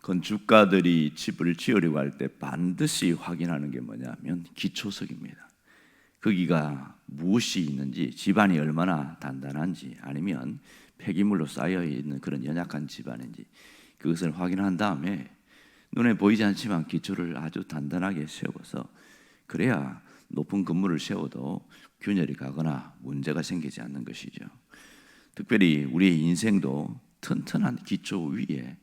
건축가들이 집을 지으려고 할 때 반드시 확인하는 게 뭐냐면 기초석입니다. 거기가 무엇이 있는지, 집안이 얼마나 단단한지, 아니면 폐기물로 쌓여있는 그런 연약한 집안인지 그것을 확인한 다음에 눈에 보이지 않지만 기초를 아주 단단하게 세워서, 그래야 높은 건물을 세워도 균열이 가거나 문제가 생기지 않는 것이죠. 특별히 우리의 인생도 튼튼한 기초 위에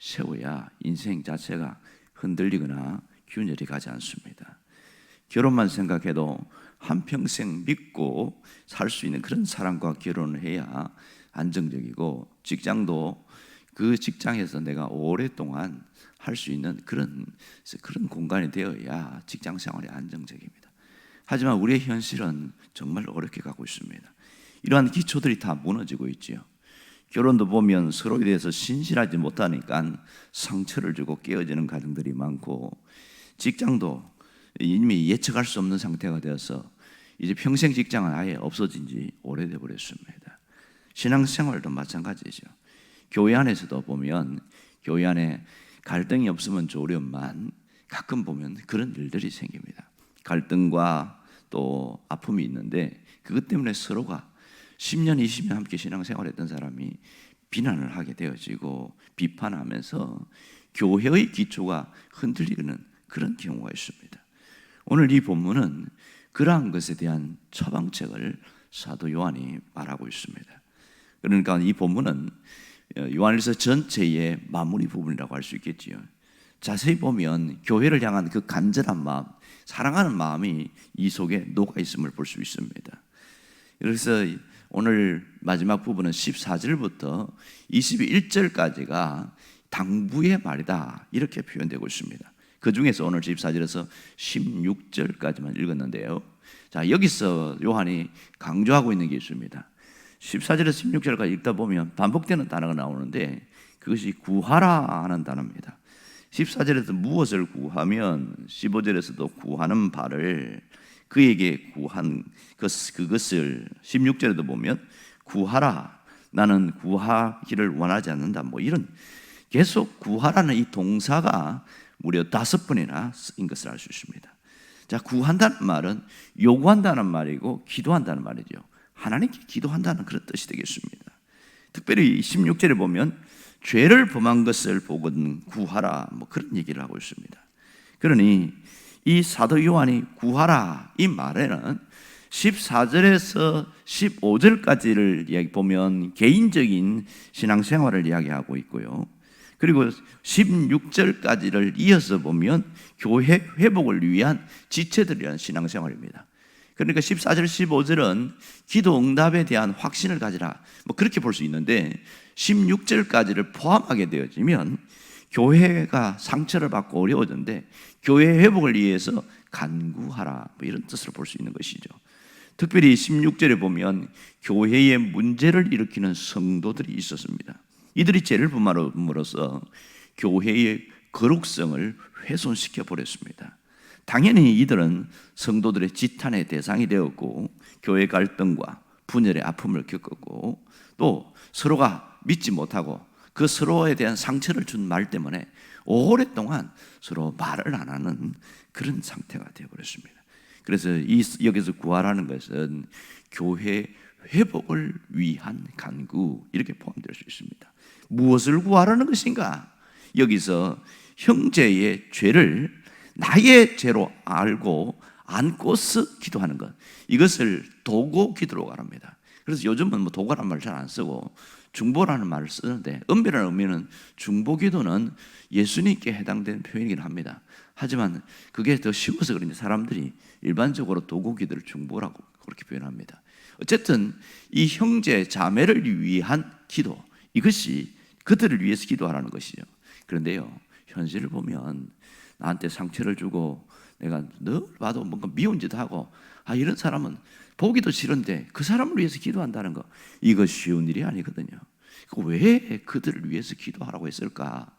세워야 인생 자체가 흔들리거나 균열이 가지 않습니다. 결혼만 생각해도 한평생 믿고 살 수 있는 그런 사람과 결혼을 해야 안정적이고, 직장도 그 직장에서 내가 오랫동안 할 수 있는 그런 공간이 되어야 직장 생활이 안정적입니다. 하지만 우리의 현실은 정말 어렵게 가고 있습니다. 이러한 기초들이 다 무너지고 있지요. 결혼도 보면 서로에 대해서 신실하지 못하니까 상처를 주고 깨어지는 가정들이 많고, 직장도 이미 예측할 수 없는 상태가 되어서 이제 평생 직장은 아예 없어진 지 오래돼 버렸습니다. 신앙생활도 마찬가지죠. 교회 안에서도 보면 교회 안에 갈등이 없으면 좋으련만 가끔 보면 그런 일들이 생깁니다. 갈등과 또 아픔이 있는데, 그것 때문에 서로가 10년, 20년 함께 신앙생활했던 사람이 비난을 하게 되어지고 비판하면서 교회의 기초가 흔들리는 그런 경우가 있습니다. 오늘 이 본문은 그러한 것에 대한 처방책을 사도 요한이 말하고 있습니다. 그러니까 이 본문은 요한일서 전체의 마무리 부분이라고 할 수 있겠지요. 자세히 보면 교회를 향한 그 간절한 마음, 사랑하는 마음이 이 속에 녹아 있음을 볼 수 있습니다. 그래서 오늘 마지막 부분은 14절부터 21절까지가 당부의 말이다, 이렇게 표현되고 있습니다. 그 중에서 오늘 14절에서 16절까지만 읽었는데요. 자, 여기서 요한이 강조하고 있는 게 있습니다. 14절에서 16절까지 읽다 보면 반복되는 단어가 나오는데, 그것이 구하라 하는 단어입니다. 14절에서 무엇을 구하면 15절에서도 구하는 바를 그에게 구한 그것을 16절에도 보면 구하라, 나는 구하기를 원하지 않는다, 뭐 이런 계속 구하라는 이 동사가 무려 5번이나 쓰인 것을 알 수 있습니다. 자, 구한다는 말은 요구한다는 말이고 기도한다는 말이죠. 하나님께 기도한다는 그런 뜻이 되겠습니다. 특별히 16절에 보면 죄를 범한 것을 보거든 구하라, 뭐 그런 얘기를 하고 있습니다. 그러니 이 사도 요한이 구하라 이 말에는 14절에서 15절까지를 이야기 보면 개인적인 신앙생활을 이야기하고 있고요. 그리고 16절까지를 이어서 보면 교회 회복을 위한 지체들을 위한 신앙생활입니다. 그러니까 14절, 15절은 기도 응답에 대한 확신을 가지라, 뭐 그렇게 볼 수 있는데, 16절까지를 포함하게 되어지면 교회가 상처를 받고 어려워졌는데 교회 회복을 위해서 간구하라, 뭐 이런 뜻으로 볼 수 있는 것이죠. 특별히 16절에 보면 교회에 문제를 일으키는 성도들이 있었습니다. 이들이 죄를 범함으로써 교회의 거룩성을 훼손시켜 버렸습니다. 당연히 이들은 성도들의 지탄의 대상이 되었고, 교회 갈등과 분열의 아픔을 겪었고, 또 서로가 믿지 못하고 그 서로에 대한 상처를 준 말 때문에 오랫동안 서로 말을 안 하는 그런 상태가 되어버렸습니다. 그래서 여기서 구하라는 것은 교회 회복을 위한 간구, 이렇게 포함될 수 있습니다. 무엇을 구하라는 것인가? 여기서 형제의 죄를 나의 죄로 알고 안고서 기도하는 것, 이것을 도고 기도로 말합니다. 그래서 요즘은 뭐 도가란 말을 잘 안 쓰고 중보라는 말을 쓰는데, 은밀한 의미는 중보 기도는 예수님께 해당되는 표현이긴 합니다. 하지만 그게 더 쉬워서 그런지 사람들이 일반적으로 도고 기도를 중보라고 그렇게 표현합니다. 어쨌든 이 형제 자매를 위한 기도, 이것이 그들을 위해서 기도하라는 것이죠. 그런데요, 현실을 보면 나한테 상처를 주고 내가 늘 봐도 뭔가 미운 짓 하고, 이런 사람은 보기도 싫은데 그 사람을 위해서 기도한다는 거, 이거 쉬운 일이 아니거든요. 왜 그들을 위해서 기도하라고 했을까?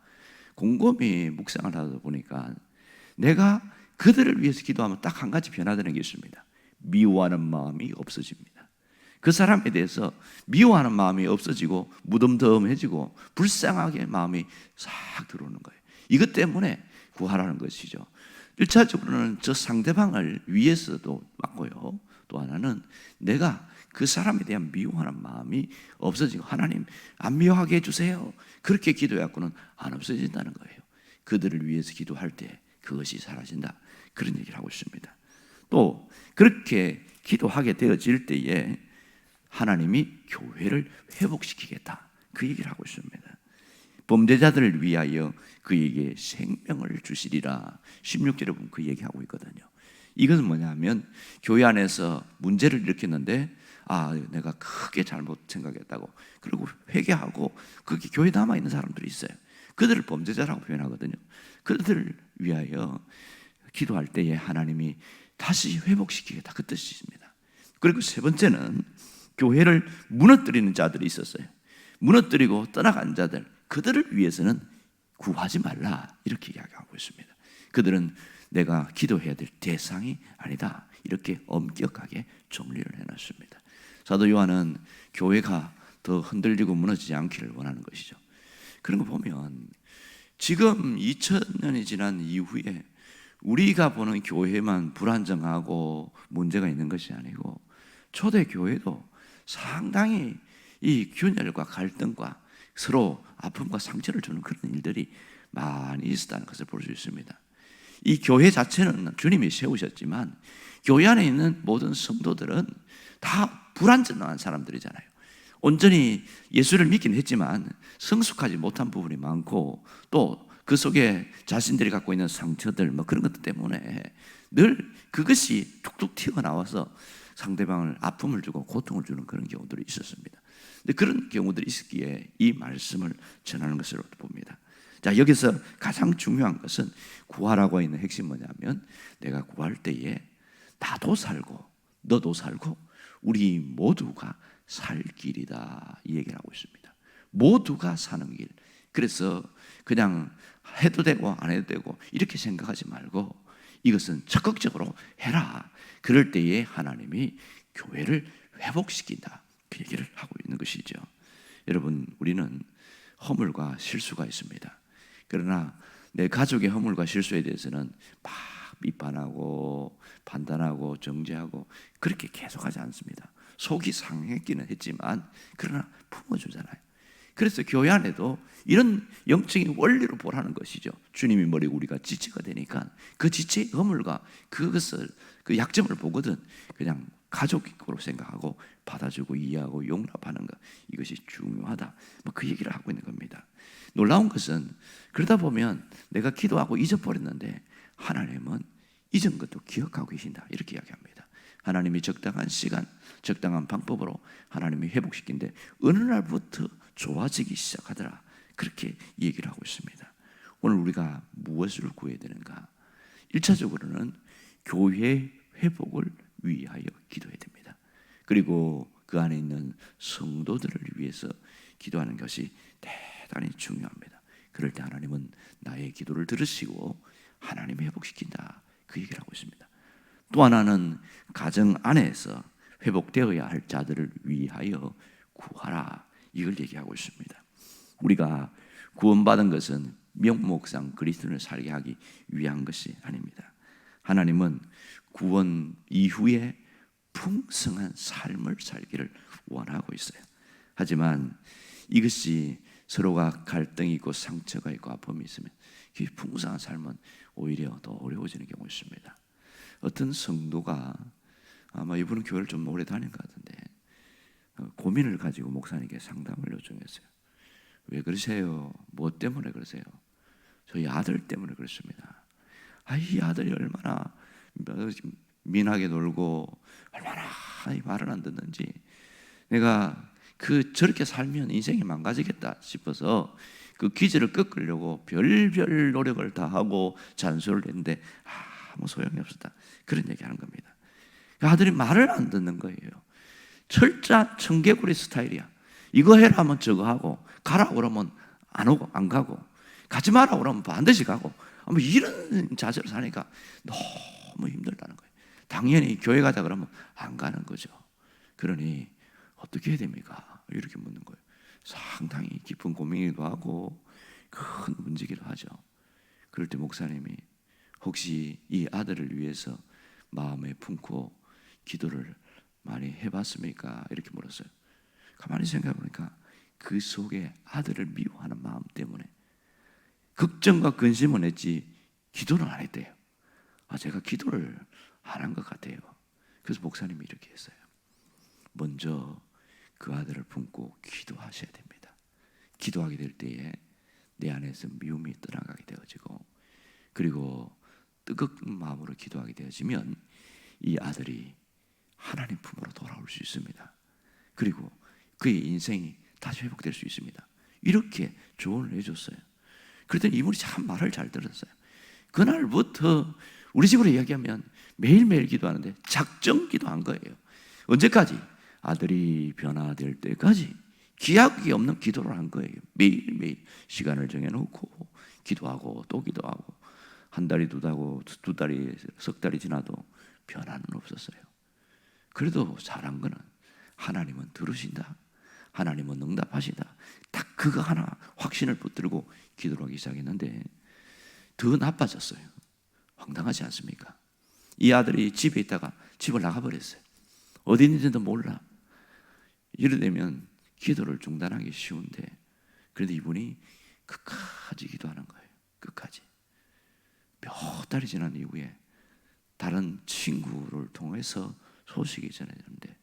곰곰이 묵상을 하다 보니까 내가 그들을 위해서 기도하면 딱 한 가지 변화되는 게 있습니다. 미워하는 마음이 없어집니다. 그 사람에 대해서 미워하는 마음이 없어지고 무덤덤해지고 불쌍하게 마음이 싹 들어오는 거예요. 이것 때문에 구하라는 것이죠. 1차적으로는 저 상대방을 위해서도 맞고요. 또 하나는 내가 그 사람에 대한 미워하는 마음이 없어지고, 하나님 안 미워하게 해주세요, 그렇게 기도해갖고는 안 없어진다는 거예요. 그들을 위해서 기도할 때 그것이 사라진다, 그런 얘기를 하고 있습니다. 또 그렇게 기도하게 되어질 때에 하나님이 교회를 회복시키겠다, 그 얘기를 하고 있습니다. 범죄자들을 위하여 그에게 생명을 주시리라. 16절에 보면 그 얘기하고 있거든요. 이것은 뭐냐면 교회 안에서 문제를 일으켰는데 내가 크게 잘못 생각했다고, 그리고 회개하고 거기 교회에 남아있는 사람들이 있어요. 그들을 범죄자라고 표현하거든요. 그들을 위하여 기도할 때에 하나님이 다시 회복시키겠다, 그 뜻입니다. 그리고 세 번째는 교회를 무너뜨리는 자들이 있었어요. 무너뜨리고 떠나간 자들, 그들을 위해서는 구하지 말라, 이렇게 이야기하고 있습니다. 그들은 내가 기도해야 될 대상이 아니다, 이렇게 엄격하게 정리를 해놨습니다. 사도 요한은 교회가 더 흔들리고 무너지지 않기를 원하는 것이죠. 그런 거 보면 지금 2000년이 지난 이후에 우리가 보는 교회만 불안정하고 문제가 있는 것이 아니고 초대 교회도 상당히 이 균열과 갈등과 서로 아픔과 상처를 주는 그런 일들이 많이 있었다는 것을 볼 수 있습니다. 이 교회 자체는 주님이 세우셨지만 교회 안에 있는 모든 성도들은 다 불완전한 사람들이잖아요. 온전히 예수를 믿긴 했지만 성숙하지 못한 부분이 많고, 또 그 속에 자신들이 갖고 있는 상처들 그런 것들 때문에 늘 그것이 툭툭 튀어나와서 상대방을 아픔을 주고 고통을 주는 그런 경우들이 있었습니다. 근데 그런 경우들이 있었기에 이 말씀을 전하는 것으로 봅니다. 자, 여기서 가장 중요한 것은 구하라고 있는 핵심이 뭐냐면 내가 구할 때에 나도 살고 너도 살고 우리 모두가 살 길이다, 이 얘기를 하고 있습니다. 모두가 사는 길. 그래서 그냥 해도 되고 안 해도 되고 이렇게 생각하지 말고 이것은 적극적으로 해라. 그럴 때에 하나님이 교회를 회복시킨다, 그 얘기를 하고 있는 것이죠. 여러분, 우리는 허물과 실수가 있습니다. 그러나 내 가족의 허물과 실수에 대해서는 막 비판하고 판단하고 정죄하고 그렇게 계속하지 않습니다. 속이 상했기는 했지만 그러나 품어주잖아요. 그래서 교회 안에도 이런 영적인 원리로 보라는 것이죠. 주님이 머리고 우리가 지체가 되니까 그 지체의 허물과 그것을, 그 약점을 보거든 그냥 가족으로 생각하고 받아주고 이해하고 용납하는 것, 이것이 중요하다, 그 얘기를 하고 있는 겁니다. 놀라운 것은 그러다 보면 내가 기도하고 잊어버렸는데 하나님은 잊은 것도 기억하고 계신다, 이렇게 이야기합니다. 하나님이 적당한 시간, 적당한 방법으로 하나님이 회복시킨데 어느 날부터 좋아지기 시작하더라, 그렇게 얘기를 하고 있습니다. 오늘 우리가 무엇을 구해야 되는가? 1차적으로는 교회 회복을 위하여 기도해야 됩니다. 그리고 그 안에 있는 성도들을 위해서 기도하는 것이 대단히 중요합니다. 그럴 때 하나님은 나의 기도를 들으시고 하나님이 회복시킨다, 그 얘기를 하고 있습니다. 또 하나는 가정 안에서 회복되어야 할 자들을 위하여 구하라, 이걸 얘기하고 있습니다. 우리가 구원받은 것은 명목상 그리스도를 살게 하기 위한 것이 아닙니다. 하나님은 구원 이후에 풍성한 삶을 살기를 원하고 있어요. 하지만 이것이 서로가 갈등이 있고 상처가 있고 아픔이 있으면 이 풍성한 삶은 오히려 더 어려워지는 경우가 있습니다. 어떤 성도가 아마 이분은 교회를 좀 오래 다닌 것 같은데 고민을 가지고 목사님께 상담을 요청했어요. 왜 그러세요? 뭐 때문에 그러세요? 저희 아들 때문에 그렇습니다. 이 아들이 얼마나 민하게 놀고 얼마나 말을 안 듣는지, 내가 저렇게 살면 인생이 망가지겠다 싶어서 그 기질을 꺾으려고 별별 노력을 다 하고 잔소리를 했는데 아무 소용이 없었다, 그런 얘기하는 겁니다. 아들이 말을 안 듣는 거예요. 철자 청개구리 스타일이야. 이거 해라 하면 저거 하고, 가라 그러면 안 오고 안 가고, 가지 마라 그러면 반드시 가고, 이런 자세로 사니까 너무 힘들다는 거예요. 당연히 교회 가자 그러면 안 가는 거죠. 그러니 어떻게 해야 됩니까? 이렇게 묻는 거예요. 상당히 깊은 고민이기도 하고 큰 문제이기도 하죠. 그럴 때 목사님이 혹시 이 아들을 위해서 마음에 품고 기도를 많이 해봤습니까? 이렇게 물었어요. 가만히 생각해 보니까 그 속에 아들을 미워하는 마음 때문에 걱정과 근심은 했지 기도는 안 했대요. 제가 기도를 안 한 것 같아요. 그래서 목사님이 이렇게 했어요. 먼저 그 아들을 품고 기도하셔야 됩니다. 기도하게 될 때에 내 안에서 미움이 떠나가게 되어지고, 그리고 뜨거운 마음으로 기도하게 되어지면 이 아들이 하나님 품으로 돌아올 수 있습니다. 그리고 그의 인생이 다시 회복될 수 있습니다. 이렇게 조언을 해줬어요. 그랬더니 이분이 참 말을 잘 들었어요. 그날부터 우리 집으로 이야기하면 매일매일 기도하는데 작정 기도한 거예요. 언제까지? 아들이 변화될 때까지 기약이 없는 기도를 한 거예요. 매일매일 시간을 정해놓고 기도하고 또 기도하고, 한 달이 두 달이 석 달이 지나도 변화는 없었어요. 그래도 잘한 거는 하나님은 들으신다, 하나님은 응답하신다, 딱 그거 하나 확신을 붙들고 기도를 하기 시작했는데 더 나빠졌어요. 황당하지 않습니까? 이 아들이 집에 있다가 집을 나가버렸어요. 어디 있는지도 몰라. 이러되면 기도를 중단하기 쉬운데, 그래도 이분이 끝까지 기도하는 거예요. 끝까지. 몇 달이 지난 이후에 다른 친구를 통해서 소식이 전해졌는데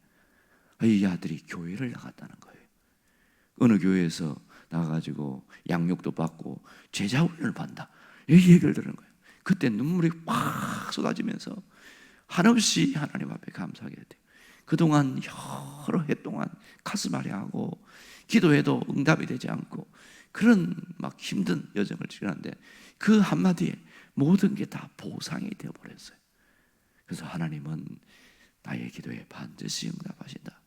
이 아들이 교회를 나갔다는 거예요. 어느 교회에서 나가가지고 양육도 받고 제자 훈련을 받는다, 이 얘기를 들은 거예요. 그때 눈물이 팍 쏟아지면서 한없이 하나님 앞에 감사하게 돼요. 그동안 여러 해 동안 가슴 아려하고 기도해도 응답이 되지 않고 그런 막 힘든 여정을 지나는데 그 한마디에 모든 게 다 보상이 되어버렸어요. 그래서 하나님은 나의 기도에 반드시 응답하신다.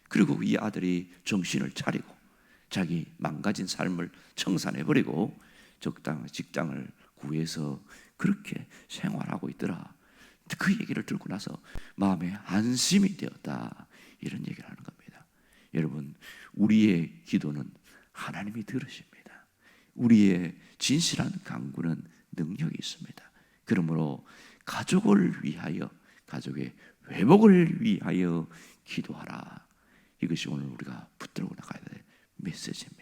그리고 이 아들이 정신을 차리고 자기 망가진 삶을 청산해버리고 적당한 직장을 구해서 그렇게 생활하고 있더라. 그 얘기를 듣고 나서 마음에 안심이 되었다, 이런 얘기를 하는 겁니다. 여러분, 우리의 기도는 하나님이 들으십니다. 우리의 진실한 간구는 능력이 있습니다. 그러므로 가족을 위하여, 가족의 회복을 위하여 기도하라. 이것이 오늘 우리가 붙들고 나가야 될 메시지입니다.